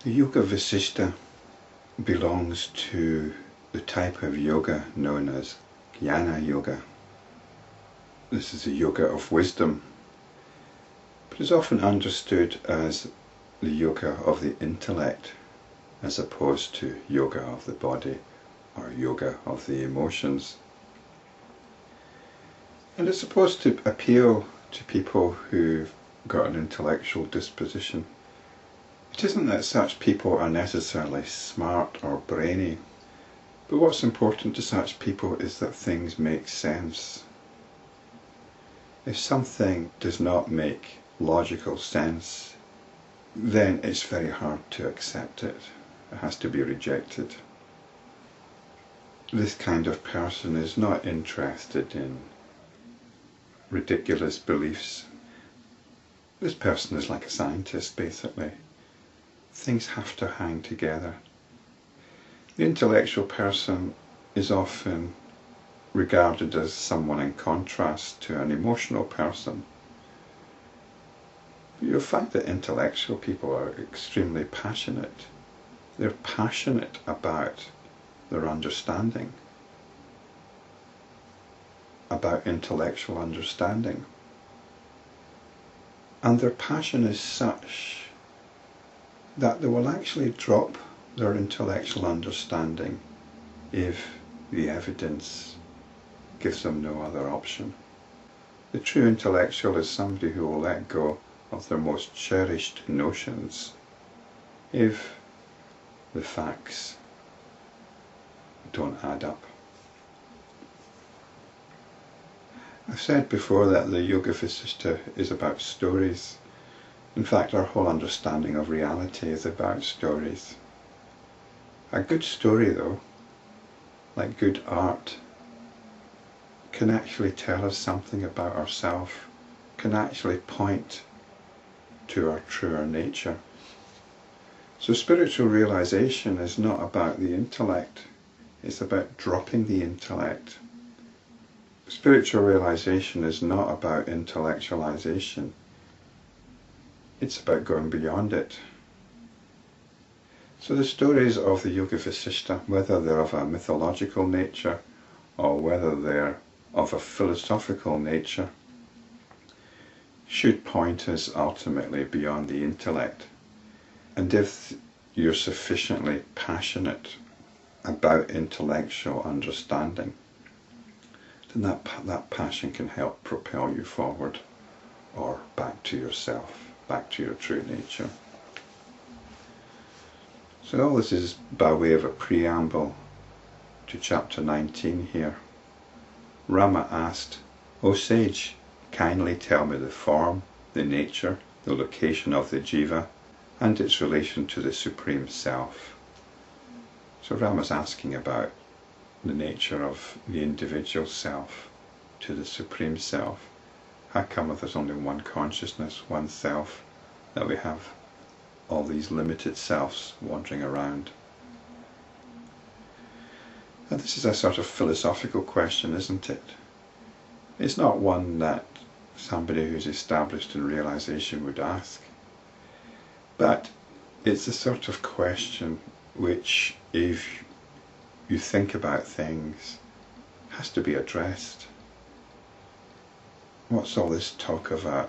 The Yoga Vasistha belongs to the type of yoga known as Jnana yoga. This is a yoga of wisdom, but is often understood as the yoga of the intellect as opposed to yoga of the body or yoga of the emotions. And it's supposed to appeal to people who've got an intellectual disposition. It isn't that such people are necessarily smart or brainy, but what's important to such people is that things make sense. If something does not make logical sense, then it's very hard to accept it. It has to be rejected. This kind of person is not interested in ridiculous beliefs. This person is like a scientist, basically. Things have to hang together. The intellectual person is often regarded as someone in contrast to an emotional person. You'll find that intellectual people are extremely passionate. They're passionate about their understanding, about intellectual understanding. And their passion is such that they will actually drop their intellectual understanding if the evidence gives them no other option. The true intellectual is somebody who will let go of their most cherished notions if the facts don't add up. I've said before that the Yoga Vasistha is about stories. In fact, our whole understanding of reality is about stories. A good story, though, like good art, can actually tell us something about ourselves, can actually point to our truer nature. So spiritual realization is not about the intellect, it's about dropping the intellect. Spiritual realization is not about intellectualization, it's about going beyond it. So the stories of the Yoga Vasistha, whether they're of a mythological nature or whether they're of a philosophical nature, should point us ultimately beyond the intellect. And if you're sufficiently passionate about intellectual understanding, then that passion can help propel you forward or back to yourself, back to your true nature. So all this is by way of a preamble to chapter 19 here. Rama asked, "O sage, kindly tell me the form, the nature, the location of the jiva, and its relation to the Supreme Self." So Rama's asking about the nature of the individual self to the Supreme Self. How come if there's only one consciousness, one self, that we have all these limited selves wandering around? Now this is a sort of philosophical question, isn't it? It's not one that somebody who's established in realization would ask, but it's a sort of question which, if you think about things, has to be addressed. What's all this talk of an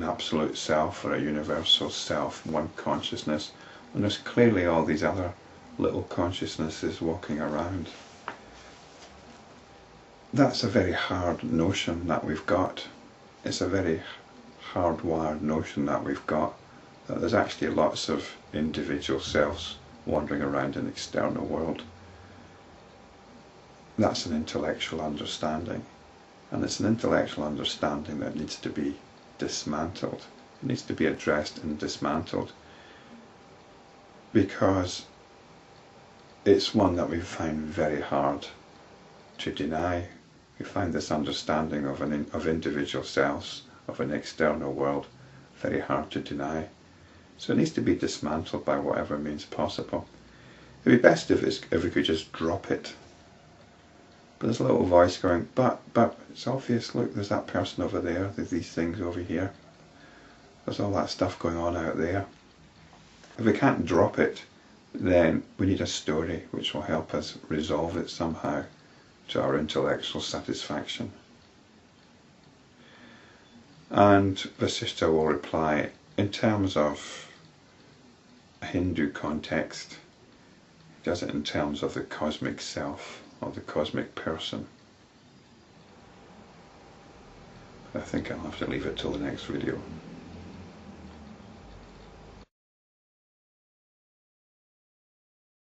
absolute self or a universal self, one consciousness, when there's clearly all these other little consciousnesses walking around? That's a very hard notion that we've got. It's a very hardwired notion that we've got, that there's actually lots of individual selves wandering around in the external world. That's an intellectual understanding, and it's an intellectual understanding that needs to be dismantled. It needs to be addressed and dismantled, because it's one that we find very hard to deny. We find this understanding of individual selves, of an external world, very hard to deny. So it needs to be dismantled by whatever means possible. It would be best if we could just drop it. But there's a little voice going, but it's obvious, look, there's that person over there, there's these things over here. There's all that stuff going on out there. If we can't drop it, then we need a story which will help us resolve it somehow to our intellectual satisfaction. And Vasistha will reply, in terms of a Hindu context, he does it in terms of the cosmic self, or the cosmic person. I think I'll have to leave it till the next video.